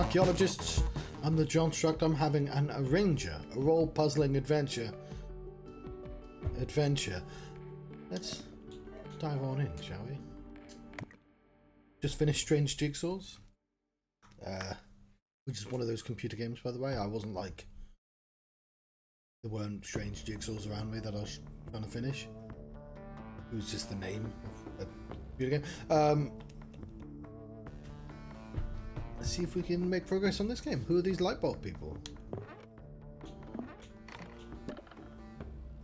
archaeologists. I'm the Johnstruct. I'm having an arranger, a role-puzzling adventure. Let's dive on in, shall we? Just finished Strange Jigsaws, which is one of those computer games, by the way. I wasn't like, there weren't strange jigsaws around me that I was trying to finish. It was just the name of a computer game. Let's see if we can make progress on this game. Who are these light bulb people?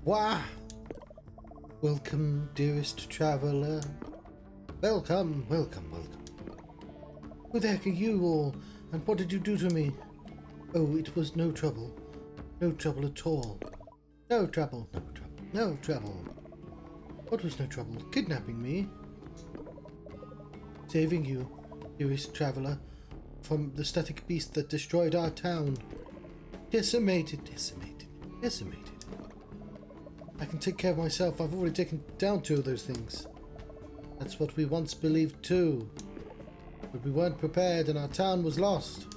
Wah! Welcome, dearest traveller. Welcome, welcome, welcome. Who the heck are you all, and what did you do to me? Oh, it was no trouble. No trouble at all. No trouble, no trouble, no trouble. What was no trouble? Kidnapping me? Saving you, dearest traveller, from the static beast that destroyed our town. Decimated, decimated, decimated. I can take care of myself. I've already taken down 2 of those things. That's what we once believed too. But we weren't prepared and our town was lost.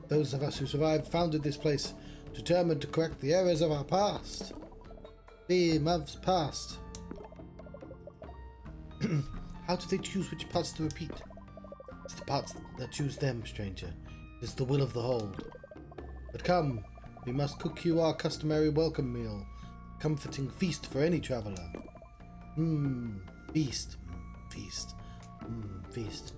Those of us who survived founded this place, determined to correct the errors of our past. The months past. How do they choose which parts to repeat? It's the parts that choose them, stranger. It's the will of the hold. But come, we must cook you our customary welcome meal. Comforting feast for any traveller. Feast. Feast. Feast.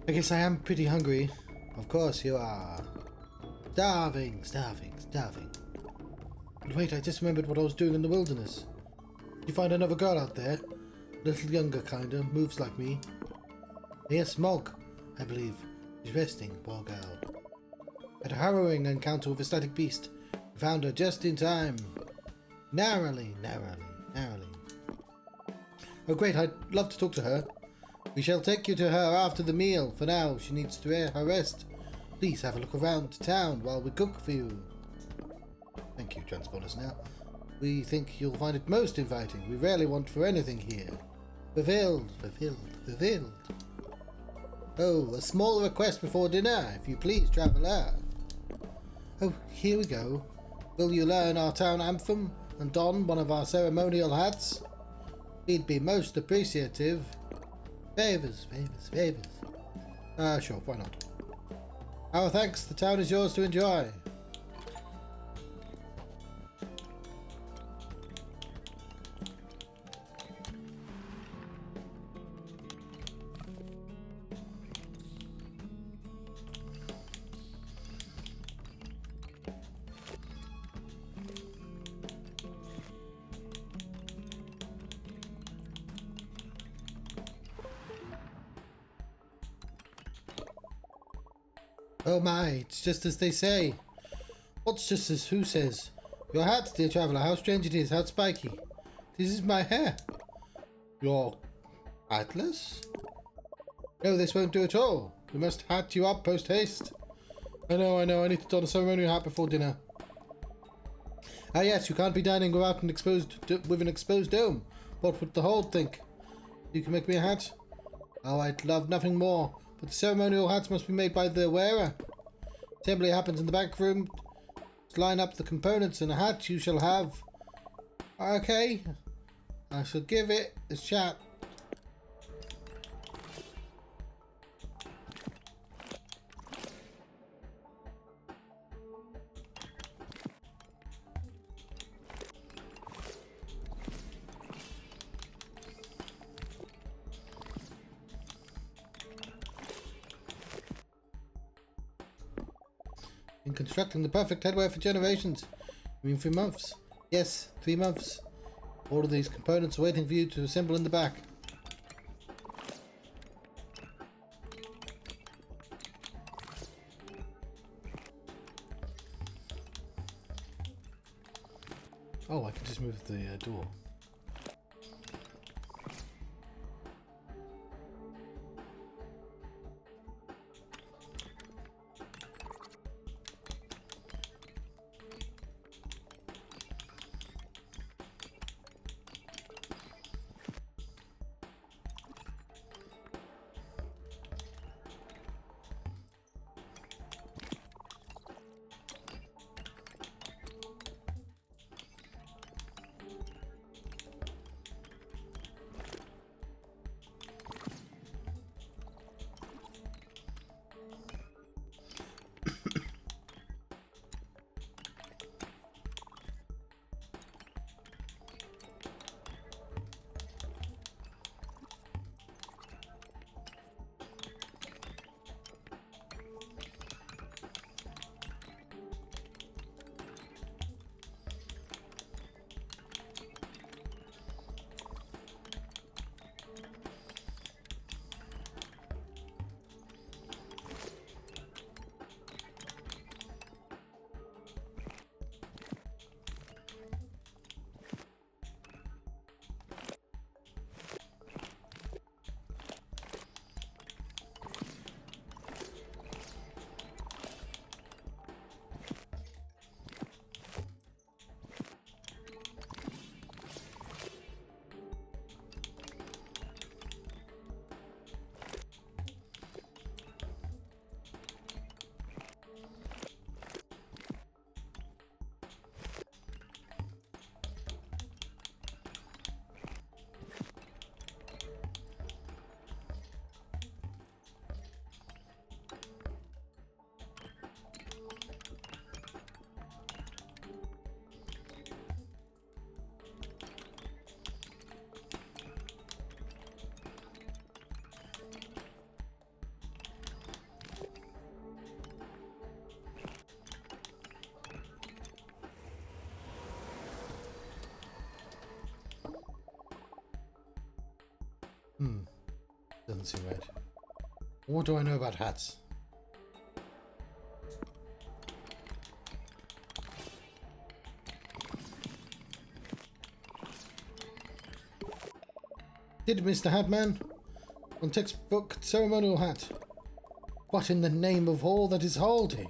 I guess I am pretty hungry. Of course you are. Starving, starving, starving. But wait, I just remembered what I was doing in the wilderness. Did you find another girl out there? A little younger, kinda, moves like me. Yes, Mog, I believe. She's resting, poor girl. Had a harrowing encounter with a static beast. Found her just in time. Narrowly, narrowly, narrowly. Oh great, I'd love to talk to her. We shall take you to her after the meal. For now, she needs to her rest. Please have a look around town while we cook for you. Thank you, transporters now. We think you'll find it most inviting. We rarely want for anything here. Fulfilled, fulfilled, fulfilled. Oh, a small request before dinner, if you please, traveller. Oh, here we go. Will you learn our town anthem and don one of our ceremonial hats? We'd be most appreciative. Favours, favours, favours. Sure, why not? Our thanks, the town is yours to enjoy. Oh my, it's just as they say. What's just as who says? Your hat, dear traveller, how strange it is, how spiky. This is my hair. Your atlas? No, this won't do at all. We must hat you up post haste. I know, I need to don a ceremonial hat before dinner. Ah yes, you can't be dining without with an exposed dome. What would the hold think? You can make me a hat? Oh, I'd love nothing more. But the ceremonial hats must be made by the wearer. Assembly happens in the back room. Just line up the components and a hat you shall have. Okay. I shall give it a shot. In constructing the perfect headwear for generations. You mean 3 months? Yes, 3 months. All of these components are waiting for you to assemble in the back. Oh, I can just move the door. Doesn't seem right. What do I know about hats? Did Mr. Hatman? On textbook ceremonial hat. What in the name of all that is holy?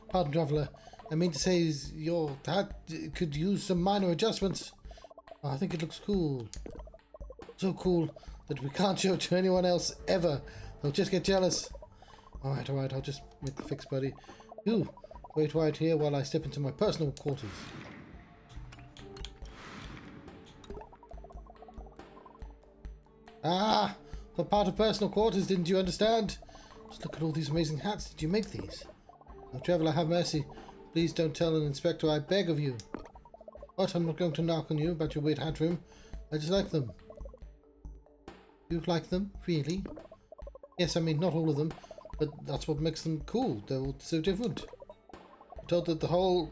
Pardon, traveller. I mean to say your hat could use some minor adjustments. I think it looks cool. So cool that we can't show it to anyone else ever. They'll just get jealous. Alright, I'll just make the fix, buddy. You, wait right here while I step into my personal quarters. Ah! What part of personal quarters didn't you understand? Just look at all these amazing hats. Did you make these? Oh, traveller, have mercy. Please don't tell an inspector, I beg of you. But I'm not going to knock on you about your weird hat room. I just like them. You like them? Really? Yes, I mean, not all of them, but that's what makes them cool. They're all so different. I'm told that the whole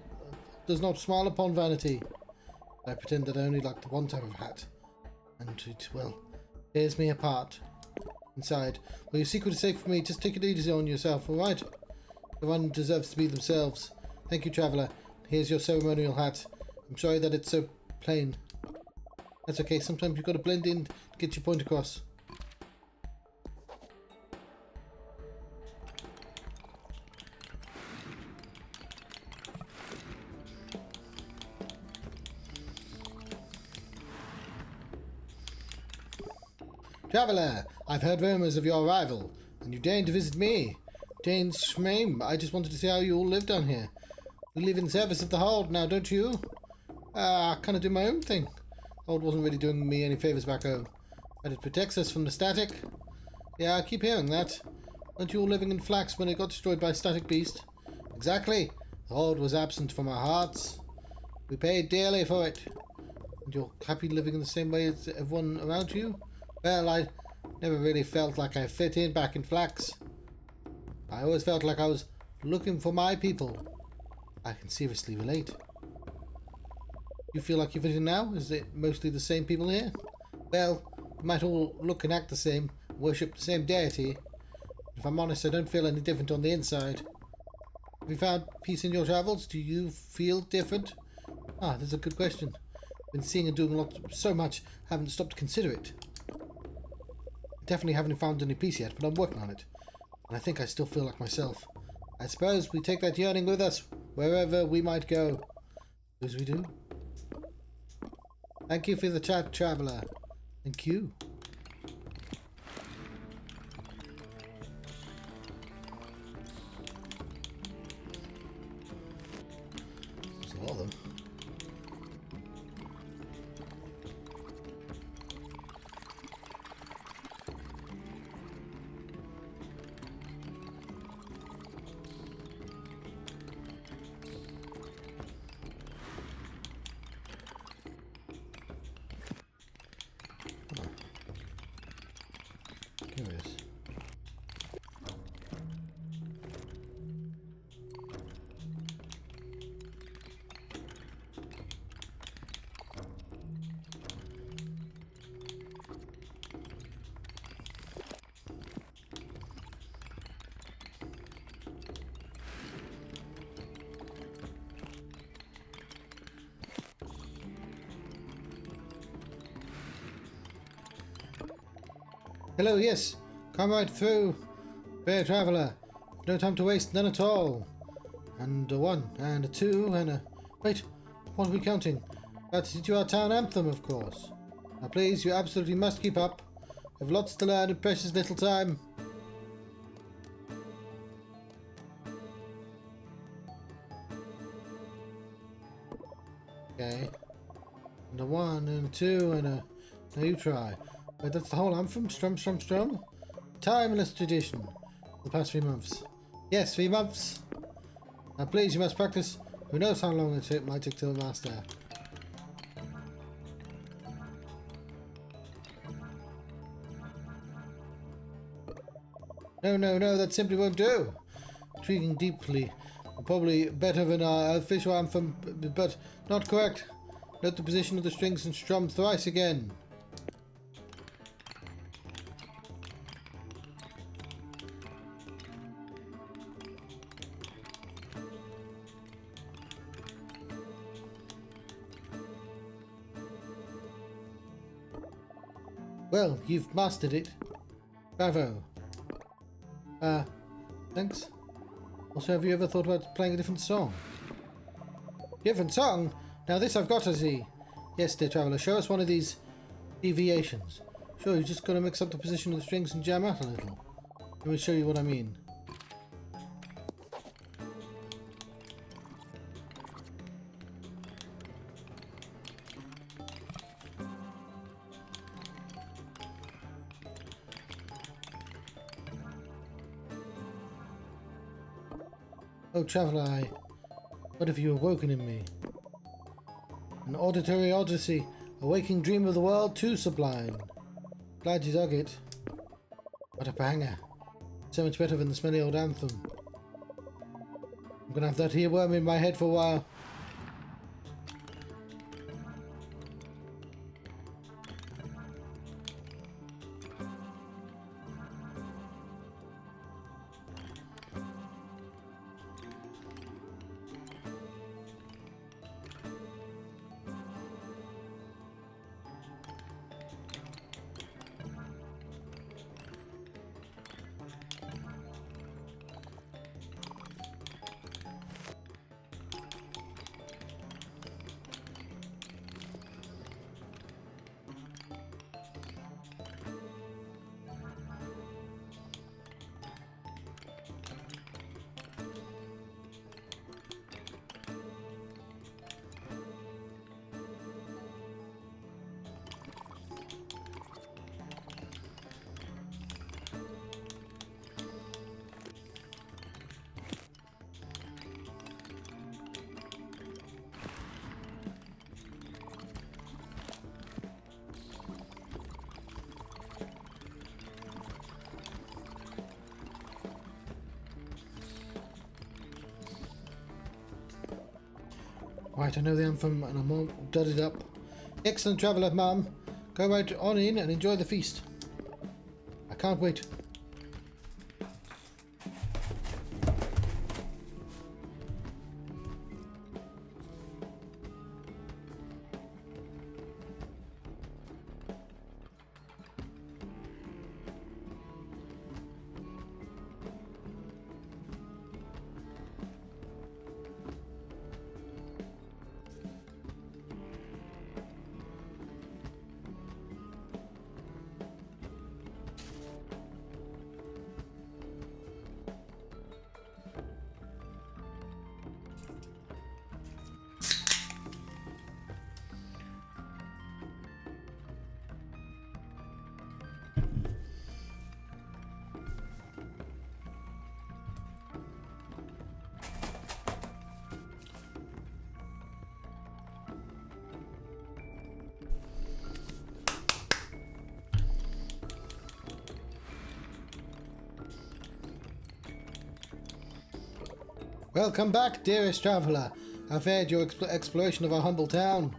does not smile upon vanity. I pretend that I only like the one type of hat. And it, well, tears me apart. Inside. Well, your secret is safe for me. Just take it easy on yourself, alright? Everyone deserves to be themselves. Thank you, traveller. Here's your ceremonial hat. I'm sorry that it's so plain. That's okay. Sometimes you've got to blend in to get your point across. Traveller, I've heard rumours of your arrival, and you deigned to visit me. Dane Schmame, I just wanted to see how you all live down here. We live in service of the hold now, don't you? I kind of do my own thing. Hold wasn't really doing me any favours back home. But it protects us from the static. Yeah, I keep hearing that. Weren't you all living in Flax when it got destroyed by a static beast? Exactly. The hold was absent from our hearts. We paid dearly for it. And you're happy living in the same way as everyone around you? Well, I never really felt like I fit in back in Flax. I always felt like I was looking for my people. I can seriously relate. You feel like you fit in now? Is it mostly the same people here? Well, we might all look and act the same, worship the same deity. If I'm honest, I don't feel any different on the inside. Have you found peace in your travels? Do you feel different? Ah, that's a good question. I've been seeing and doing so much, I haven't stopped to consider it. I definitely haven't found any peace yet, but I'm working on it. And I think I still feel like myself. I suppose we take that yearning with us, wherever we might go. As we do. Thank you for the chat, traveller. Thank you. There's a lot of them. Curious. Hello, yes. Come right through. Fair traveller. No time to waste, none at all. And a 1, and a 2, and a... Wait, what are we counting? That's our town anthem, of course. Now please, you absolutely must keep up. We have lots to learn in precious little time. Okay. And a 1, and a 2, and a... Now you try. Wait, that's the whole anthem? Strum, strum, strum? Timeless tradition. For the past 3 months. Yes, 3 months. Now please, you must practice. Who knows how long it might take to master. No, that simply won't do. Intriguing deeply. Probably better than our official anthem, but not correct. Note the position of the strings and strum thrice again. Well, you've mastered it. Bravo. Thanks. Also, have you ever thought about playing a different song? Different song? Now this I've got to see. Yes, dear traveller, show us one of these deviations. Sure, you just got to mix up the position of the strings and jam out a little. Let me show you what I mean. Oh, traveller, what have you awoken in me? An auditory odyssey, a waking dream of the world too sublime. Glad you dug it. What a banger. So much better than the smelly old anthem. I'm gonna have that earworm in my head for a while. Right, I know the anthem and I'm all dudded up. Excellent traveller, Mum. Go right on in and enjoy the feast. I can't wait. Welcome back, dearest traveller. How fared your exploration of our humble town?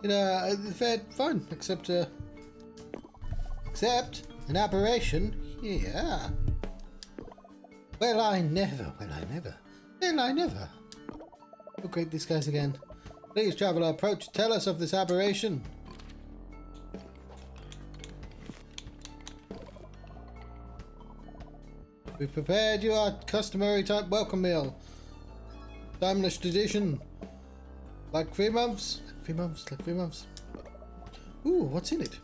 It fared fine, except an aberration? Yeah. Well, I never. Oh, great, these guys again. Please, traveller, approach. Tell us of this aberration. We've prepared you our customary welcome meal. Timeless tradition. Like 3 months? Like 3 months. Ooh, what's in it?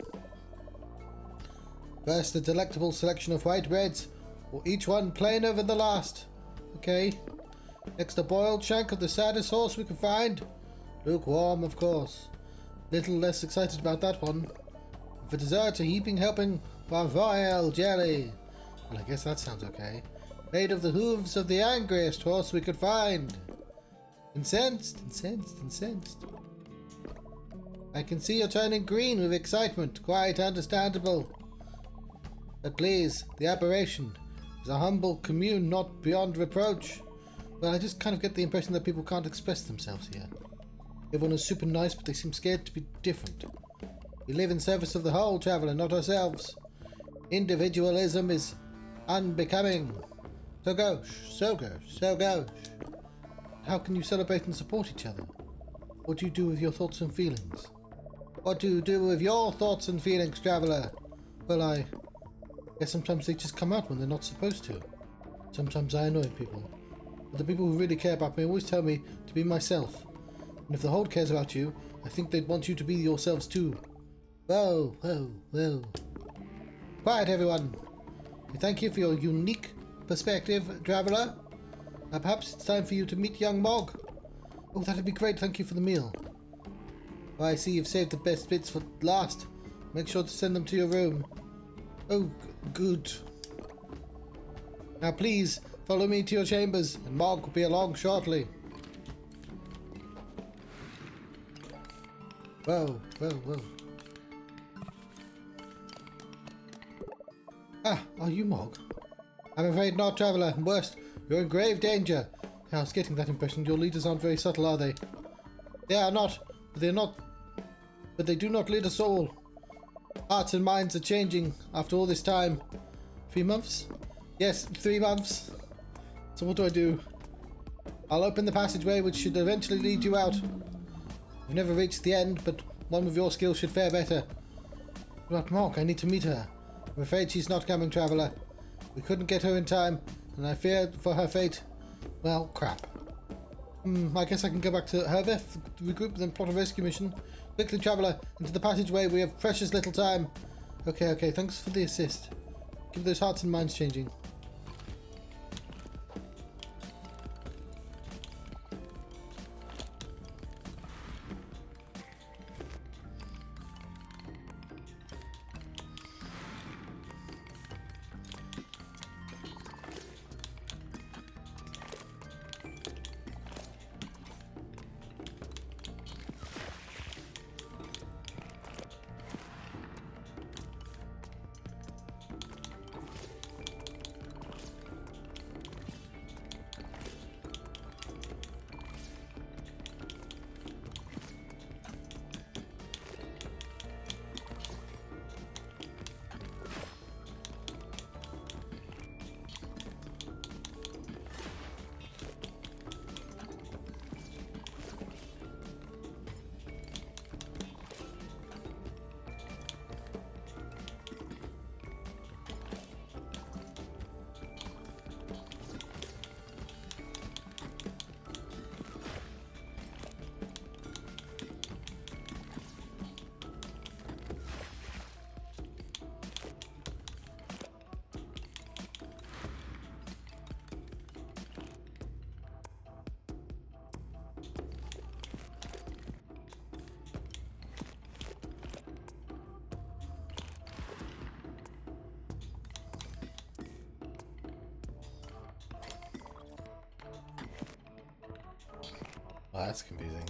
First, a delectable selection of white breads, each one plainer than the last. Okay. Next, a boiled shank of the saddest horse we can find. Lukewarm, of course. Little less excited about that one. For dessert, a heaping helping of royal jelly. Well, I guess that sounds okay. Made of the hooves of the angriest horse we could find. Incensed. I can see you're turning green with excitement. Quite understandable. But please, the aberration is a humble commune not beyond reproach. Well, I just kind of get the impression that people can't express themselves here. Everyone is super nice, but they seem scared to be different. We live in service of the whole, traveller, not ourselves. Individualism is unbecoming. So gauche. How can you celebrate and support each other? What do you do with your thoughts and feelings? What do you do with your thoughts and feelings, traveller? Well, I guess sometimes they just come out when they're not supposed to. Sometimes I annoy people. But the people who really care about me always tell me to be myself. And if the Hold cares about you, I think they'd want you to be yourselves too. Whoa, whoa, whoa. Quiet, everyone. We thank you for your unique perspective, traveler. Perhaps it's time for you to meet young Mog. Oh, that'd be great. Thank you for the meal. Oh, I see you've saved the best bits for last. Make sure to send them to your room. Oh, good. Now please, follow me to your chambers, and Mog will be along shortly. Whoa, whoa, whoa. Ah, are you Mog? I'm afraid not, traveller. And worst, you're in grave danger. Yeah, I was getting that impression. Your leaders aren't very subtle, are they? They are not, but they do not lead us all. Hearts and minds are changing after all this time. 3 months? Yes, 3 months. So what do? I'll open the passageway, which should eventually lead you out. We've never reached the end, but one with your skill should fare better. But Mog, I need to meet her. I'm afraid she's not coming, traveller. We couldn't get her in time, and I fear for her fate. Well, crap. I guess I can go back to Herveth, regroup, then plot a rescue mission. Quickly, traveller, into the passageway. We have precious little time. Okay, thanks for the assist. Keep those hearts and minds changing. Oh, that's confusing.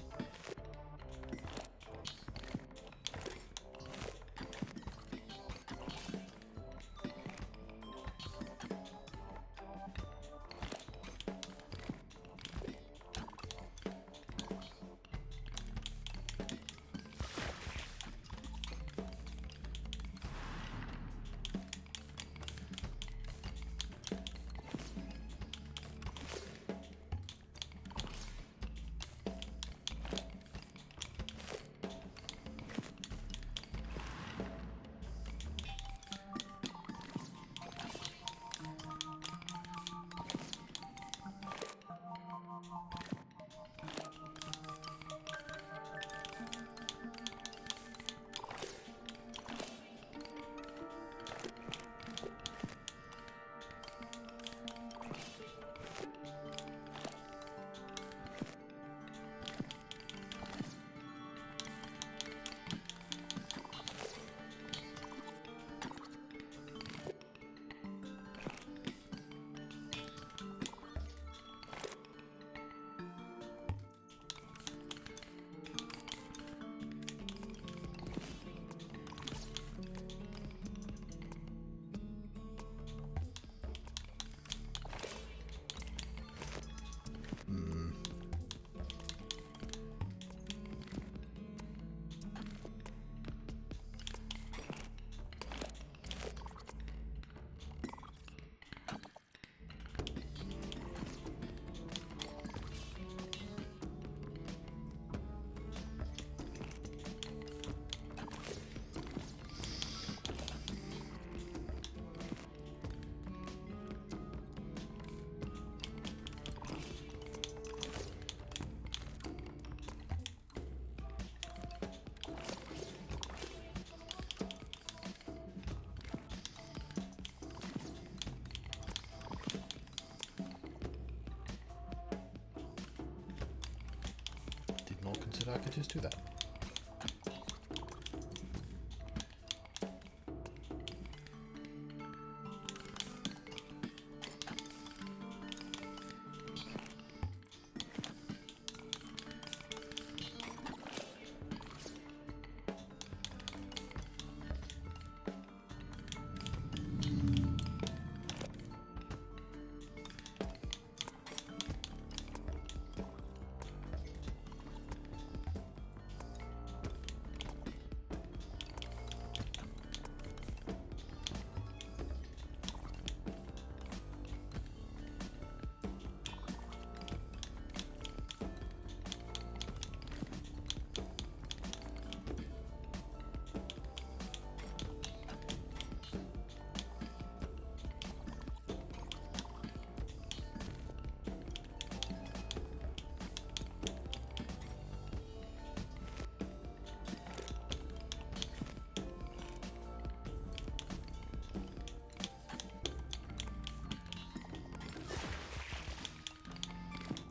I could just do that.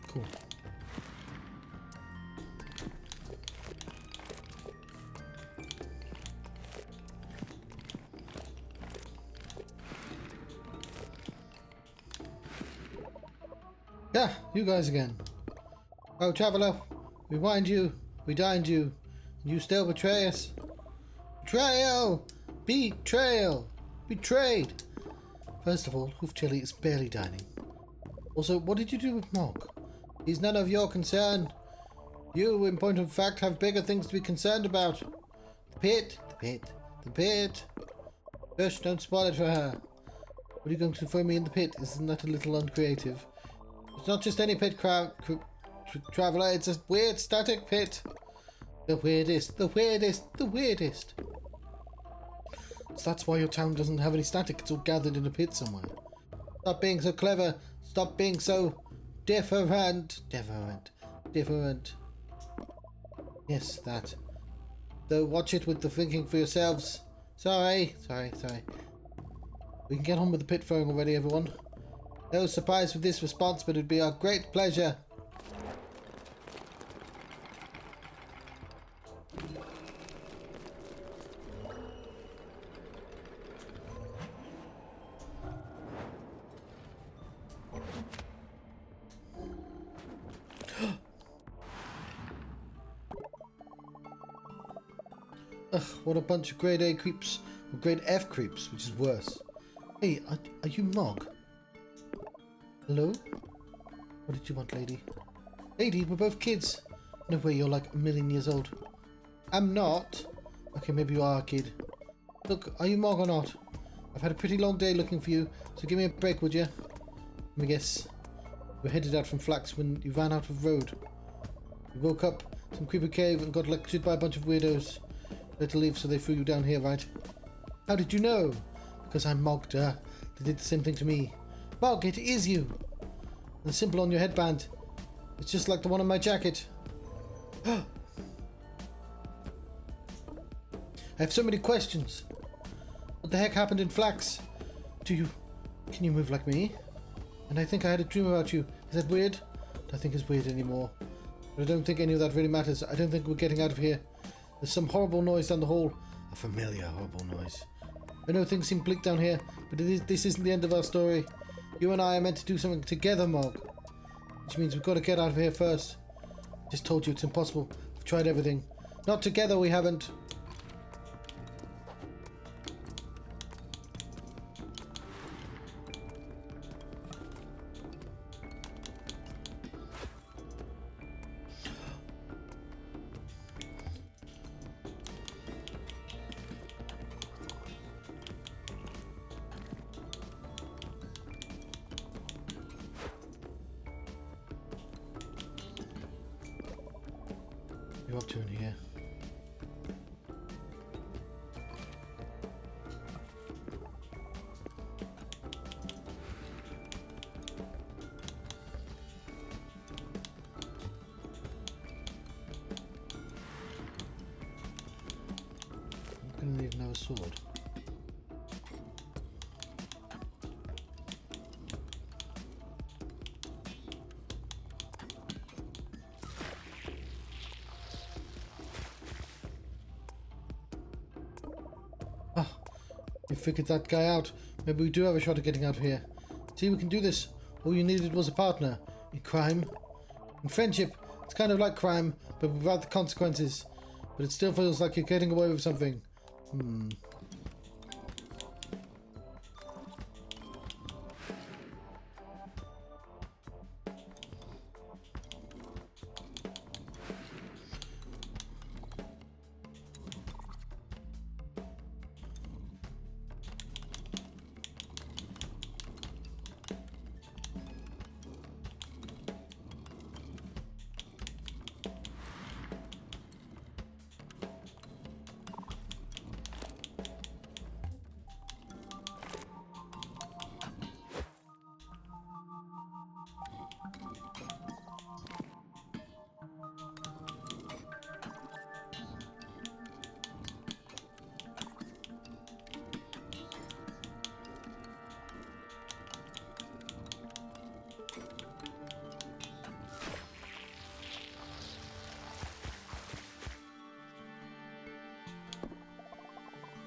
Cool. Yeah, you guys again. Oh, traveler, we wined you, we dined you, and you still betray us. Betrayal! Betrayal! Betrayed! First of all, Hoof Chili is barely dining. Also, what did you do with Mog? He's none of your concern. You, in point of fact, have bigger things to be concerned about. The pit, the pit, the pit. Shush, don't spoil it for her. What are you going to throw me in the pit? Isn't that a little uncreative? It's not just any pit, traveler. It's a weird static pit. The weirdest, the weirdest, the weirdest. So that's why your town doesn't have any static. It's all gathered in a pit somewhere. Stop being so clever. Stop being so different. Different. Yes, that. Though watch it with the thinking for yourselves. Sorry. We can get on with the pit throwing already, everyone. No surprise with this response, but it'd be our great pleasure. Ugh, what a bunch of grade A creeps. Or grade F creeps, which is worse. Hey, are you Mog? Hello? What did you want, lady? Lady, we're both kids. No way, you're like a million years old. I'm not. Okay, maybe you are a kid. Look, are you Mog or not? I've had a pretty long day looking for you, so give me a break, would you? Let me guess. We're headed out from Flax when you ran out of road. You woke up some creepy cave and got lectured by a bunch of weirdos. You had to leave, so they threw you down here, right? How did you know? Because I'm Mog, duh. They did the same thing to me. Mog, it is you! And the symbol on your headband. It's just like the one on my jacket. I have so many questions. What the heck happened in Flax? Can you move like me? And I think I had a dream about you. Is that weird? I don't think it's weird anymore. But I don't think any of that really matters. I don't think we're getting out of here. There's some horrible noise down the hall. A familiar horrible noise. I know things seem bleak down here, but this isn't the end of our story. You and I are meant to do something together, Mog. Which means we've got to get out of here first. I just told you it's impossible. We've tried everything. Not together, we haven't. What are you up to in here? I'm gonna need another sword. We figured that guy out. Maybe we do have a shot at getting out of here. See, we can do this. All you needed was a partner. In crime. In friendship, it's kind of like crime, but without the consequences. But it still feels like you're getting away with something.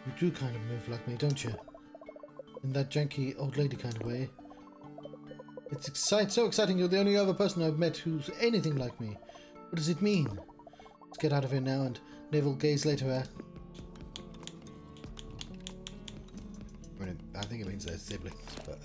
You do kind of move like me, don't you? In that janky old lady kind of way. It's so exciting. You're the only other person I've met who's anything like me. What does it mean? Let's get out of here now and navel gaze later, eh? I think it means they're siblings, but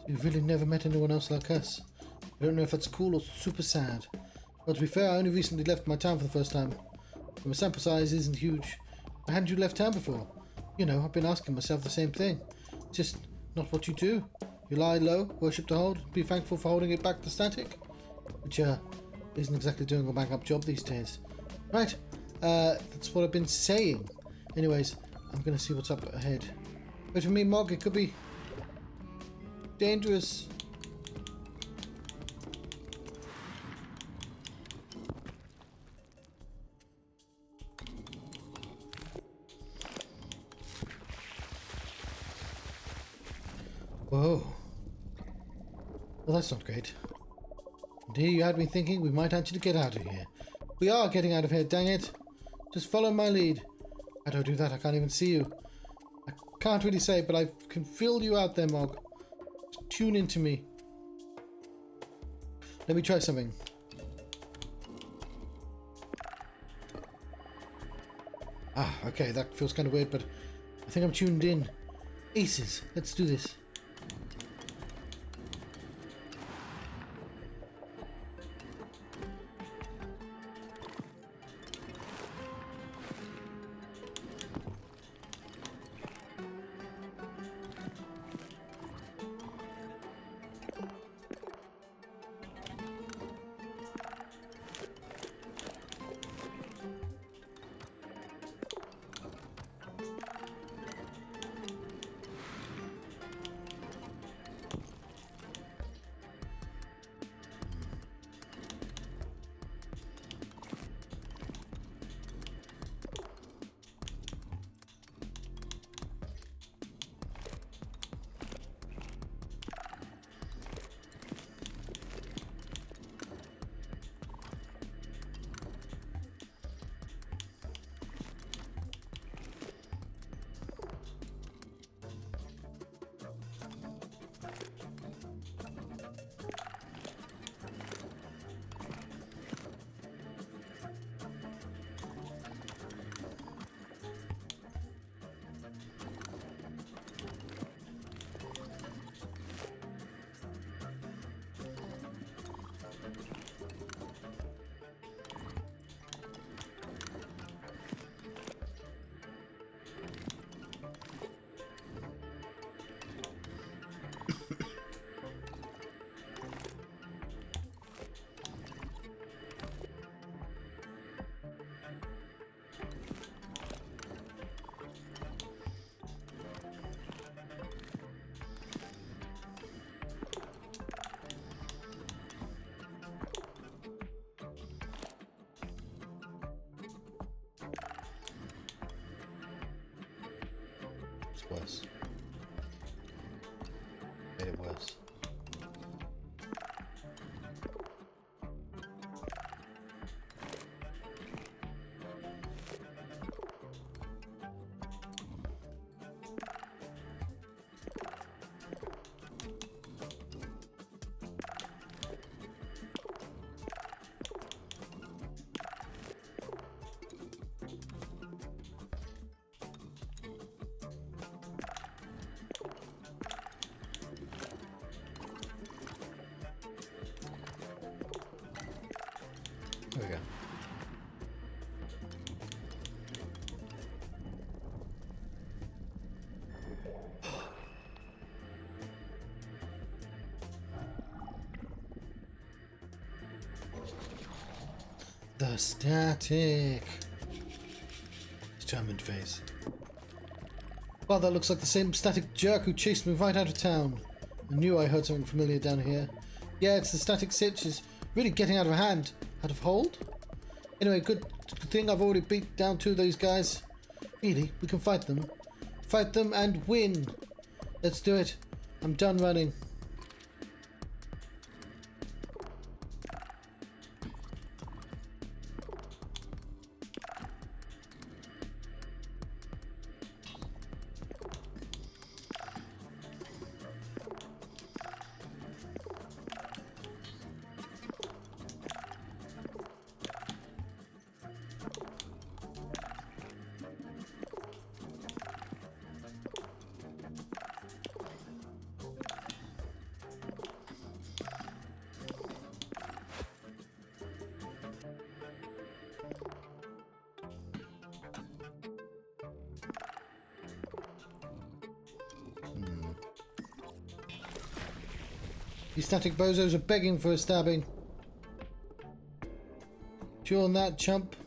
you've really never met anyone else like us. I don't know if that's cool or super sad. But to be fair, I only recently left my town for the first time. My sample size isn't huge. Why hadn't you left town before? You know, I've been asking myself the same thing. Just not what you do. You lie low, worship to hold, be thankful for holding it back to static. Which, isn't exactly doing a bang-up job these days. Right, that's what I've been saying. Anyways, I'm gonna see what's up ahead. Wait for me, Mog, it could be dangerous. Whoa. Well, that's not great. And here you had me thinking we might actually get out of here. We are getting out of here, dang it. Just follow my lead. How do I do that? I can't even see you. I can't really say, but I can feel you out there, Mog. Tune into me. Let me try something. Ah, okay, that feels kind of weird, but I think I'm tuned in. Aces, let's do this. Worse. Made it worse. There we go. The static. Determined face. Well, that looks like the same static jerk who chased me right out of town. I knew I heard something familiar down here. Yeah, it's the static sitch is really getting out of hand. Out of hold? Anyway, good thing I've already beat down two of these guys. Really, we can fight them. Fight them and win. Let's do it. I'm done running. These static bozos are begging for a stabbing. Chew on that, chump.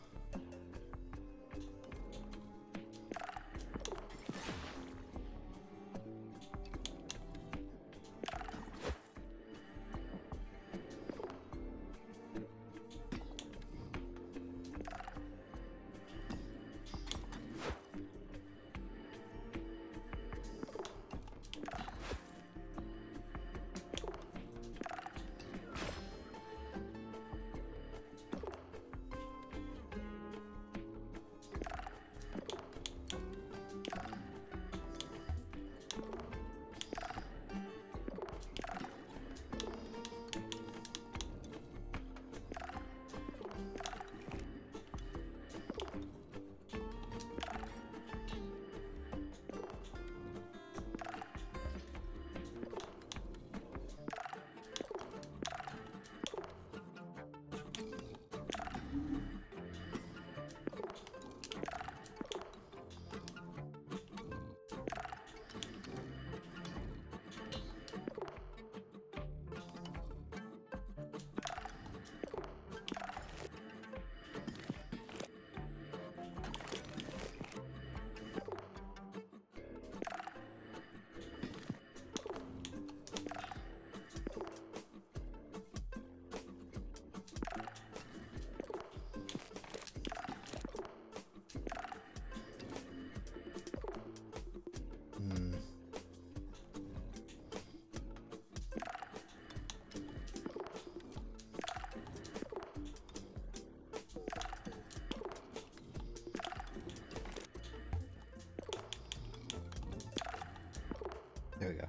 There we go.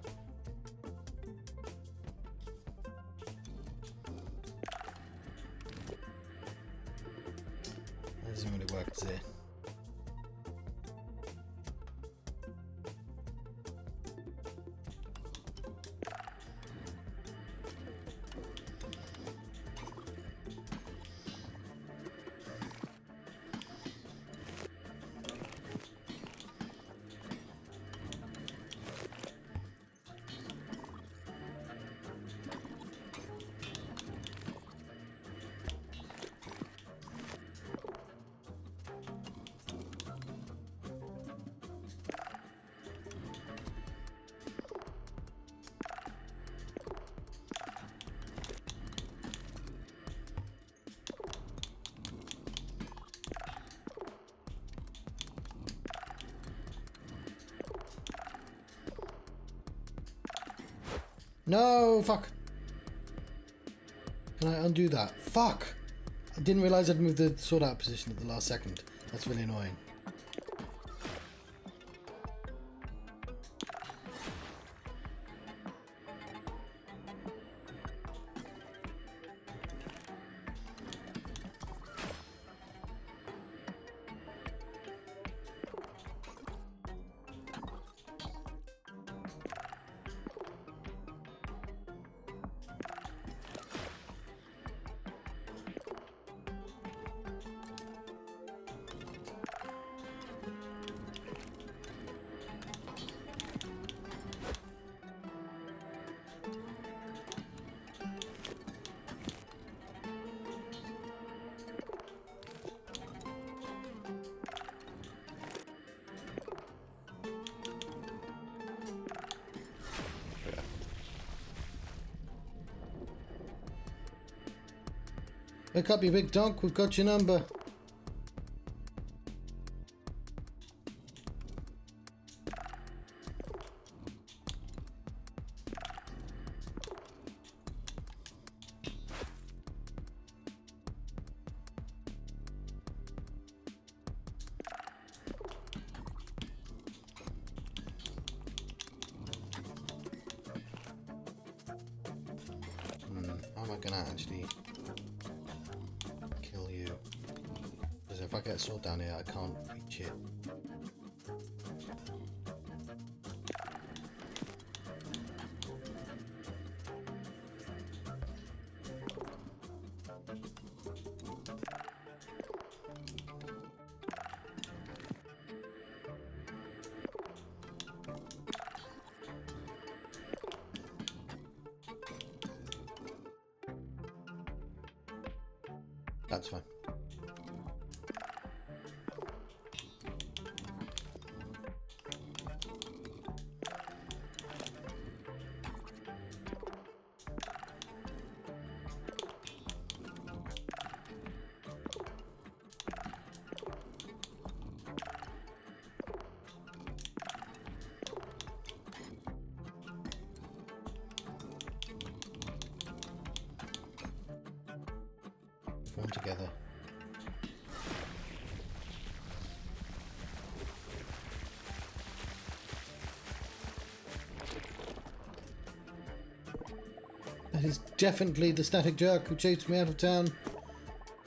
That doesn't really work, does it? No, fuck. Can I undo that? Fuck! I didn't realise I'd moved the sword out position at the last second. That's really annoying. Wake up, you big donk. We've got your number. How am I gonna actually kill you? Because if I get a sword down here, I can't reach it. That's fine. Form together. That is definitely the static jerk who chased me out of town.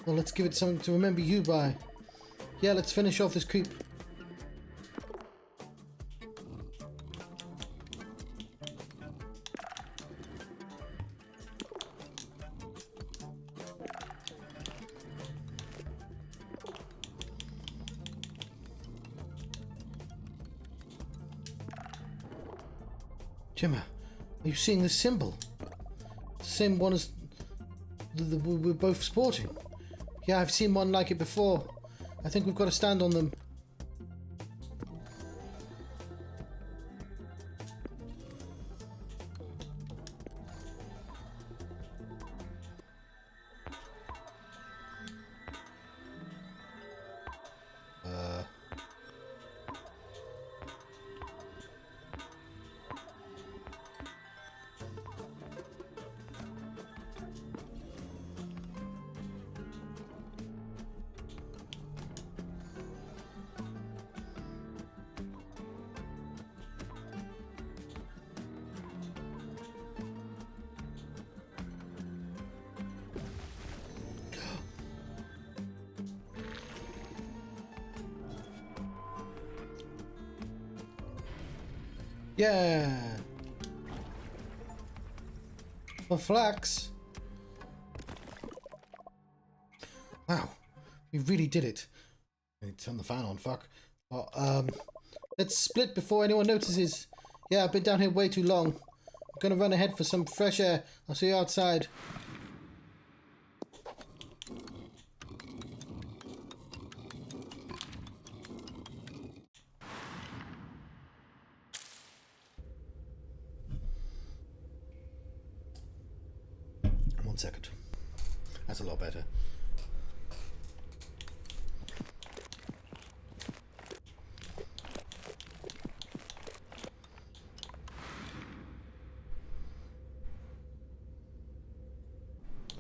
Well, let's give it something to remember you by. Yeah, let's finish off this creep. Jimmer, are you seeing this symbol? The same one as the we're both sporting. Yeah, I've seen one like it before. I think we've got to stand on them. Yeah. For flax. Wow, we really did it. I need to turn the fan on, fuck. Well, let's split before anyone notices. Yeah, I've been down here way too long. I'm gonna run ahead for some fresh air. I'll see you outside. One second. That's a lot better.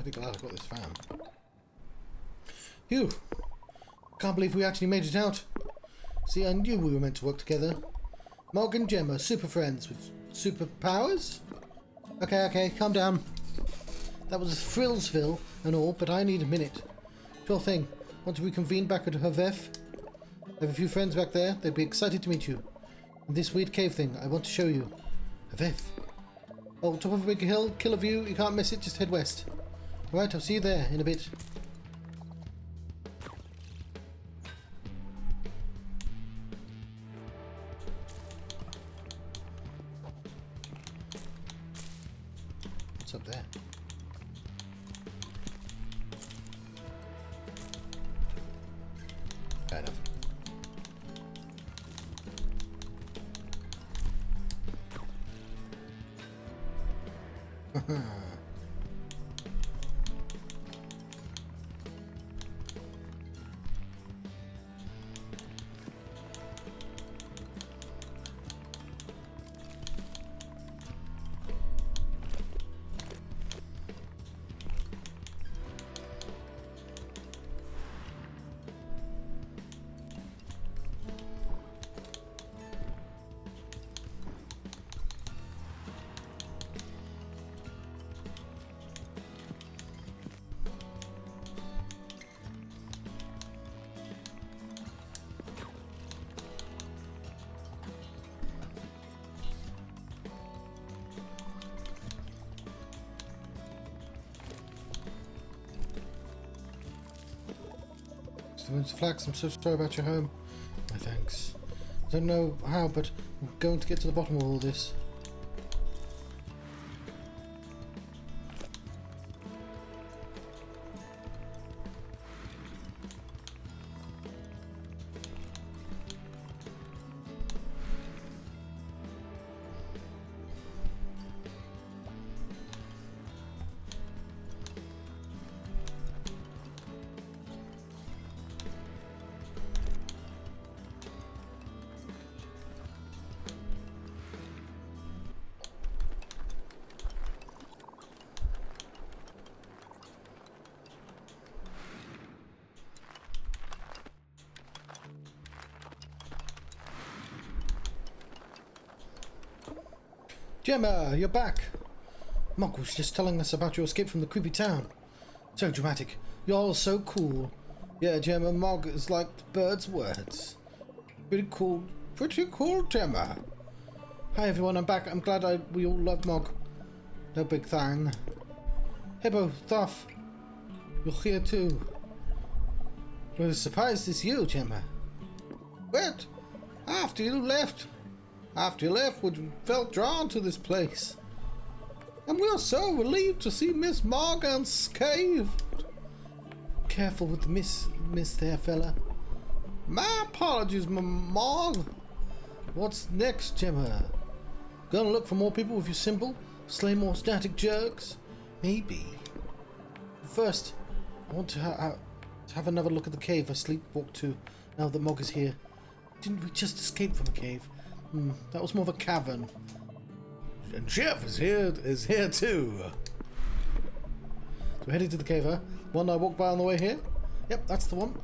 pretty glad I got this fan. Phew! Can't believe we actually made it out. See, I knew we were meant to work together. Mog and Gemma, super friends with superpowers? Okay, calm down. That was Thrillsville and all, but I need a minute. Sure thing. Want to reconvene back at Havef? I have a few friends back there. They'd be excited to meet you. And this weird cave thing, I want to show you. Havef. Oh, top of a big hill, killer view. You can't miss it, just head west. Alright, I'll see you there in a bit. What's up there? Fair enough. Flax, I'm so sorry about your home. My thanks. Don't know how, but I'm going to get to the bottom of all this. Gemma, you're back! Mog was just telling us about your escape from the creepy town. So dramatic. You're all so cool. Yeah, Gemma, Mog is like the bird's words. Pretty cool, Gemma. Hi everyone, I'm back. I'm glad we all love Mog. No big thing. Hippo, Thuff, you're here too. We're surprised it's you, Gemma. What? After you left, we felt drawn to this place. And we are so relieved to see Miss Mog unscathed. Careful with the miss there, fella. My apologies, Mog. What's next, Gemma? Gonna look for more people with your symbol? Slay more static jerks? Maybe. First, I want to have another look at the cave I sleepwalked to now that Mog is here. Didn't we just escape from a cave? That was more of a cavern. And Jeff is here too. So we're heading to the cave, huh? One I walked by on the way here? Yep, that's the one.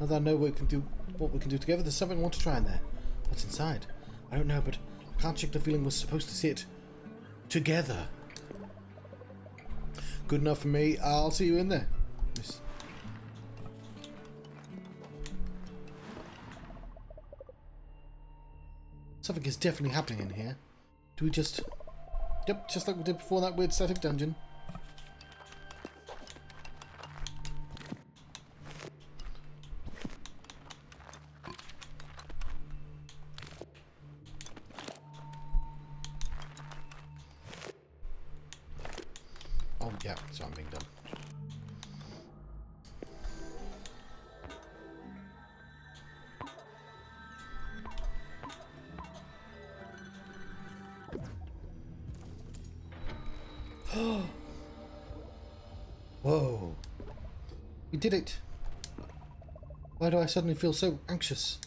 Now that I know what we can do together, there's something I want to try in there. What's inside? I don't know, but I can't shake the feeling we're supposed to see it together. Good enough for me. I'll see you in there. Miss. Something is definitely happening in here. Do we just... Yep, just like we did before in that weird static dungeon. Oh yeah, so I'm being done. Whoa. We did it. Why do I suddenly feel so anxious?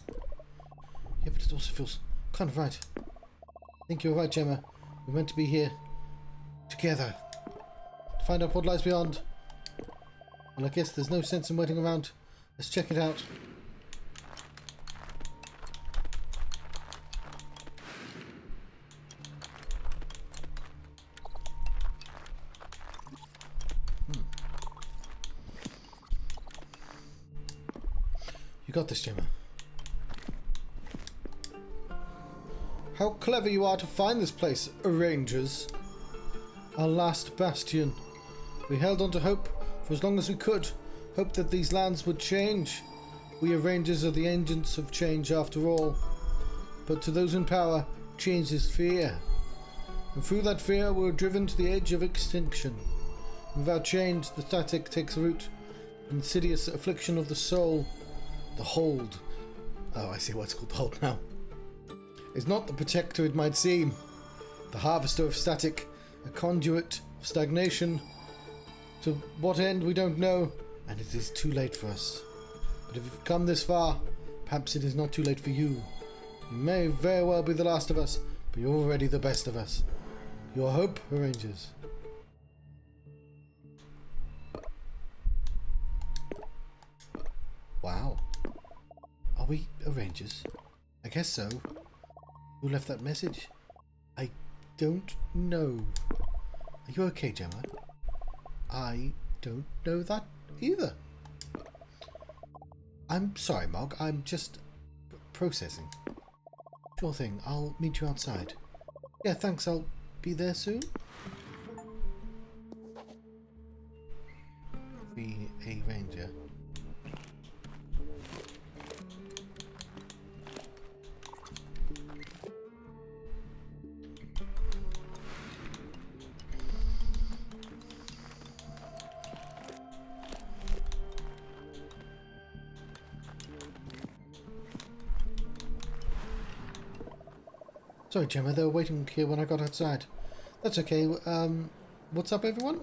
Yeah, but it also feels kind of right. I think you're right, Gemma. We're meant to be here together to find out what lies beyond. Well, I guess there's no sense in waiting around. Let's check it out. You got this, Gemma. How clever you are to find this place, Rangers. Our last bastion. We held on to hope for as long as we could. Hope that these lands would change. We Rangers are the agents of change after all. But to those in power, change is fear. And through that fear, we were driven to the edge of extinction. Without change, the static takes root. An insidious affliction of the soul. The hold. Oh, I see what it's called, the hold now. Is not the protector it might seem. The harvester of static, a conduit of stagnation. To what end we don't know, and it is too late for us. But if you've come this far, perhaps it is not too late for you. You may very well be the last of us, but you're already the best of us. Your hope, Rangers. Wow. Are we Rangers? I guess so. Who left that message? I don't know. Are you okay, Gemma? I don't know that either. I'm sorry, Mog. I'm just processing. Sure thing. I'll meet you outside. Yeah, thanks. I'll be there soon. Be a ranger. Sorry, Gemma, they were waiting here when I got outside. That's okay. What's up, everyone?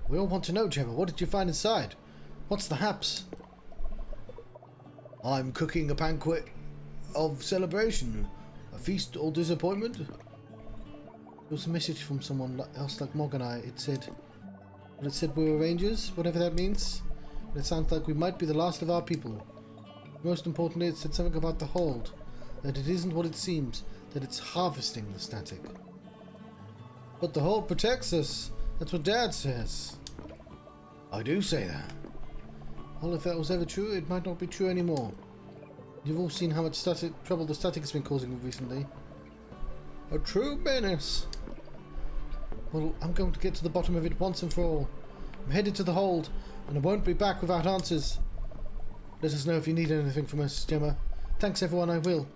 We all want to know, Gemma. What did you find inside? What's the haps? I'm cooking a banquet of celebration. A feast or disappointment? There was a message from someone else like Mog and I. It said we were Rangers, whatever that means. But it sounds like we might be the last of our people. Most importantly, it said something about the hold. That it isn't what it seems. That it's harvesting the static. But the hold protects us. That's what Dad says. I do say that. Well, if that was ever true, it might not be true anymore. You've all seen how much trouble the static has been causing recently. A true menace. Well, I'm going to get to the bottom of it once and for all. I'm headed to the hold, and I won't be back without answers. Let us know if you need anything from us, Gemma. Thanks, everyone. I will.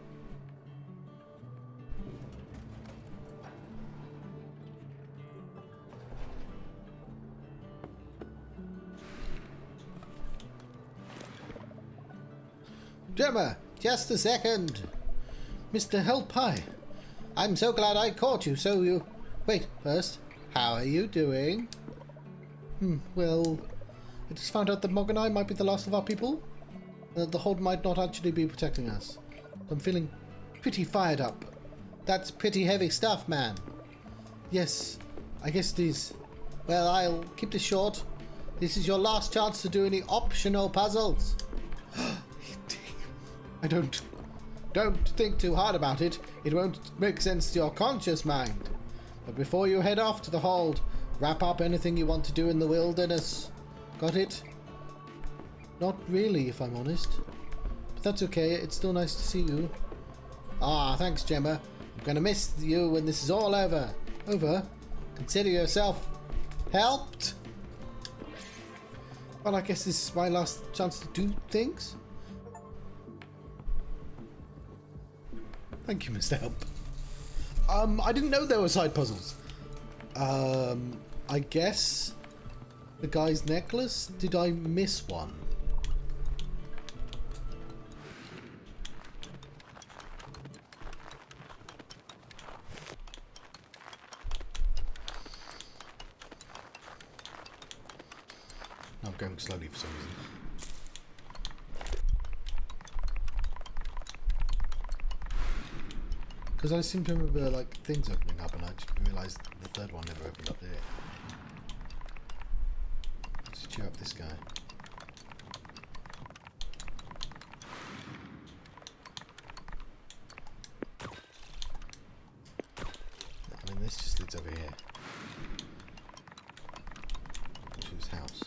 Gemma, just a second. Mr. Helpie, I'm so glad I caught you, so you... Wait, first, how are you doing? Well, I just found out that Mog and I might be the last of our people. The hold might not actually be protecting us. I'm feeling pretty fired up. That's pretty heavy stuff, man. Yes, I guess it is. Well, I'll keep this short. This is your last chance to do any optional puzzles. Don't think too hard about it. It won't make sense to your conscious mind. But before you head off to the hold, wrap up anything you want to do in the wilderness. Got it? Not really, if I'm honest. But that's okay. It's still nice to see you. Ah, thanks, Gemma. I'm gonna miss you when this is all over. Over? Consider yourself helped. Well, I guess this is my last chance to do things. Thank you, Mr. Help. I didn't know there were side puzzles. I guess the guy's necklace. Did I miss one? I'm going slowly for some reason. Because I seem to remember like things opening up, and I just realised the third one never opened up, did it? Let's cheer up this guy. I mean, this just leads over here. To his house.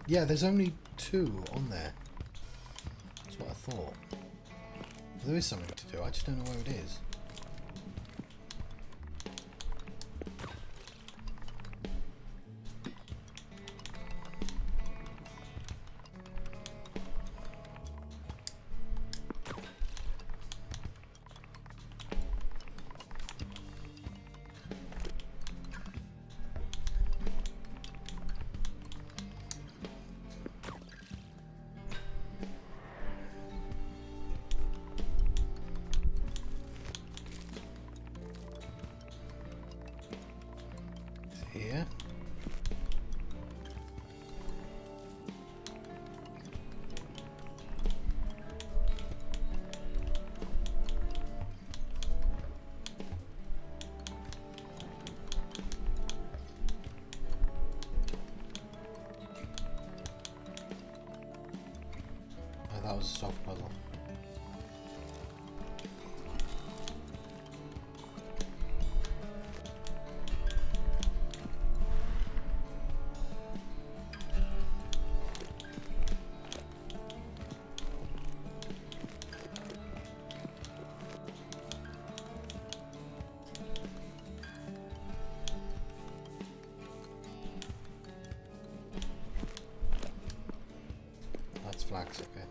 Yeah, there's only 2 on there. That's what I thought. There is something to do, I just don't know where it is. Here. Oh, that was a soft puzzle. That's flags, okay.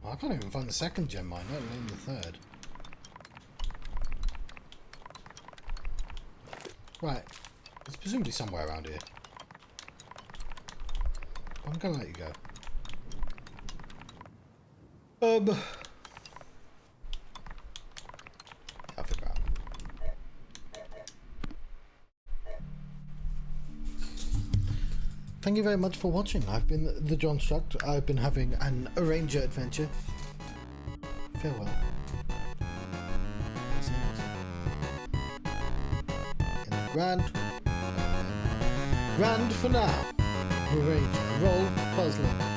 Oh, I can't even find the second gem mine, let alone the third. Right. It's presumably somewhere around here. I'm gonna let you go. I'll figure out. Thank you very much for watching. I've been the Johnstruct. I've been having an Arranger adventure. Farewell. In the grand for now. Arranger. Roll puzzler.